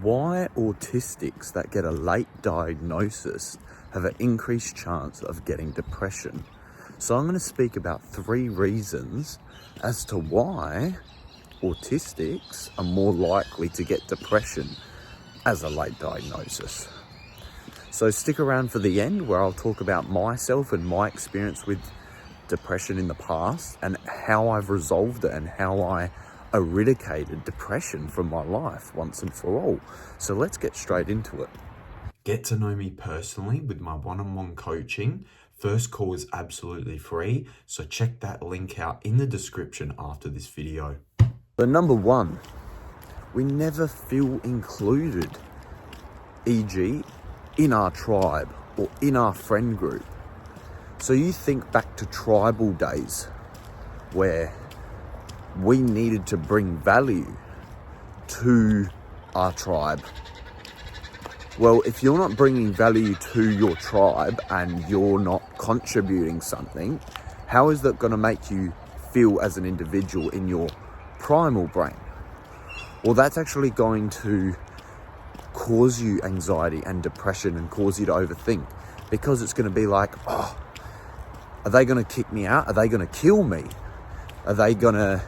Why autistics that get a late diagnosis have an increased chance of getting depression. So I'm going to speak about 3 reasons as to why autistics are more likely to get depression as a late diagnosis. So stick around for the end, where I'll talk about myself and my experience with depression in the past and how I've resolved it and how I eradicated depression from my life once and for all. So let's get straight into it. Get to know me personally with my one-on-one coaching. First call is absolutely free, so check that link out in the description after this video. So number 1, we never feel included, e.g. in our tribe or in our friend group. So you think back to tribal days where we needed to bring value to our tribe. Well, if you're not bringing value to your tribe and you're not contributing something, how is that going to make you feel as an individual in your primal brain? Well, that's actually going to cause you anxiety and depression and cause you to overthink, because it's going to be like, oh, are they going to kick me out? Are they going to kill me? Are they going to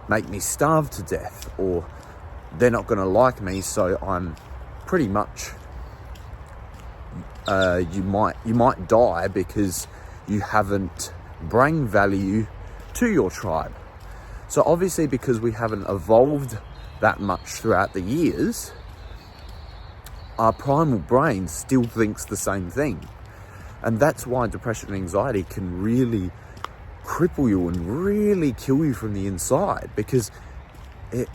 make me starve to death? Or they're not going to like me, so I'm pretty much you might die because you haven't bring value to your tribe. So obviously, because we haven't evolved that much throughout the years, our primal brain still thinks the same thing. And that's why depression and anxiety can really cripple you and really kill you from the inside, because it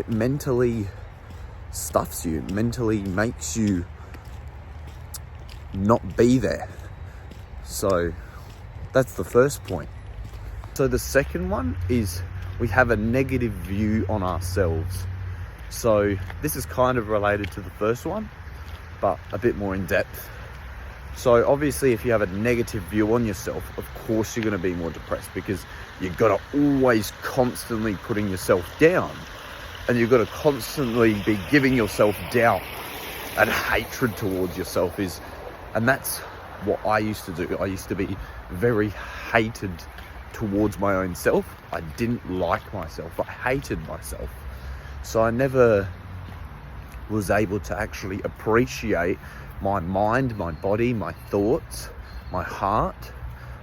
mentally stuffs you, mentally makes you not be there. So that's the first point. So the second one is we have a negative view on ourselves. So this is kind of related to the first one, but a bit more in depth. So obviously, if you have a negative view on yourself, of course you're going to be more depressed, because you've got to always constantly putting yourself down, and you've got to constantly be giving yourself doubt and hatred towards yourself. And that's what I used to do. I used to be very hated towards my own self. I didn't like myself. I hated myself. So I never was able to actually appreciate my mind, my body, my thoughts, my heart,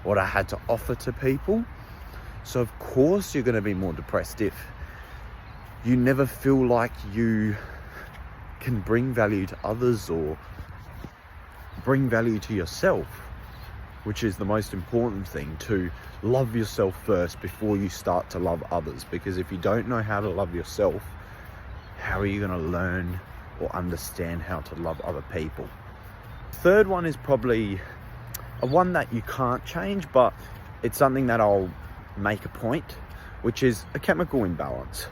what I had to offer to people. So of course you're going to be more depressed if you never feel like you can bring value to others or bring value to yourself, which is the most important thing, to love yourself first before you start to love others. Because if you don't know how to love yourself, how are you going to learn or understand how to love other people? Third one is probably a one that you can't change, but it's something that I'll make a point, which is a chemical imbalance.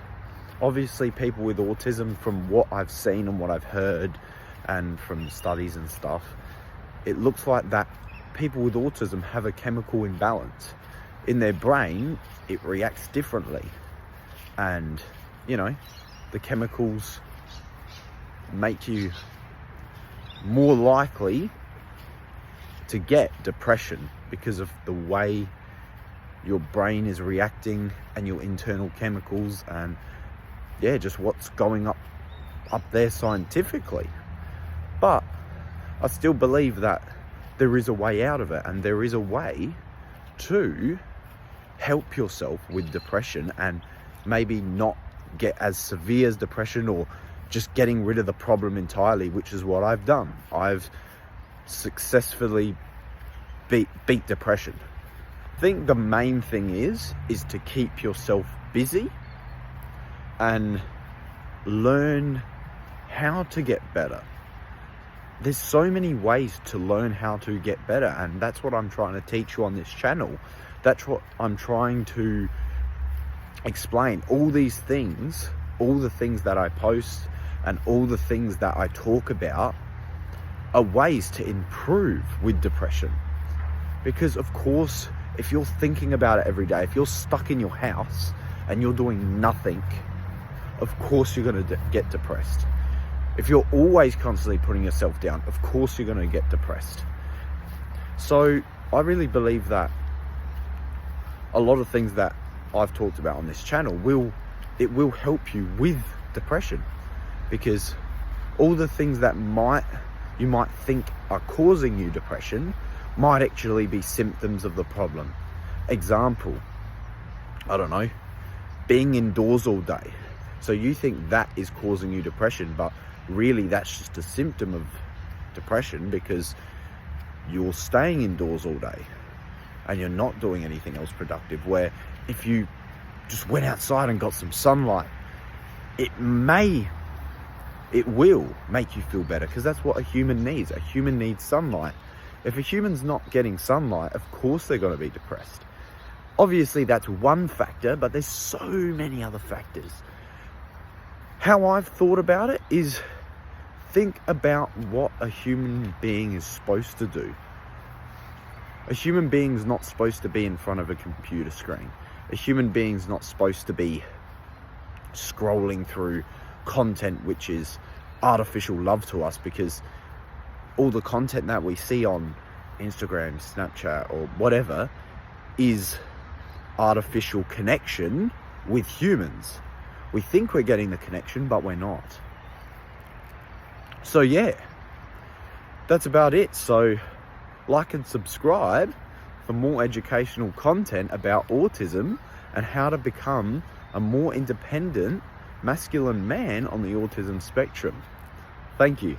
Obviously, people with autism, from what I've seen and what I've heard and from studies and stuff, it looks like that people with autism have a chemical imbalance in their brain. It reacts differently, and the chemicals make you more likely to get depression because of the way your brain is reacting and your internal chemicals, and just what's going up there scientifically. But I still believe that there is a way out of it, and there is a way to help yourself with depression and maybe not get as severe as depression, or just getting rid of the problem entirely, which is what I've done. I've successfully beat depression. I think the main thing is to keep yourself busy and learn how to get better. There's so many ways to learn how to get better, and that's what I'm trying to teach you on this channel. That's what I'm trying to explain. All these things, all the things that I post and all the things that I talk about are ways to improve with depression. Because of course, if you're thinking about it every day, if you're stuck in your house and you're doing nothing, of course you're going to get depressed. If you're always constantly putting yourself down, of course you're going to get depressed. So I really believe that a lot of things that I've talked about on this channel will help you with depression, because all the things that you might think are causing you depression might actually be symptoms of the problem. Example, I don't know, being indoors all day. So you think that is causing you depression, but really that's just a symptom of depression because you're staying indoors all day and you're not doing anything else productive. Where if you just went outside and got some sunlight, it will make you feel better, because that's what a human needs. A human needs sunlight. If a human's not getting sunlight, of course they're going to be depressed. Obviously that's one factor, but there's so many other factors. How I've thought about it is, think about what a human being is supposed to do. A human being's not supposed to be in front of a computer screen. A human being's not supposed to be scrolling through content which is artificial love to us, because all the content that we see on Instagram, Snapchat, or whatever is artificial connection with humans. We think we're getting the connection, but we're not. So yeah, that's about it. So like and subscribe for more educational content about autism and how to become a more independent masculine man on the autism spectrum. Thank you.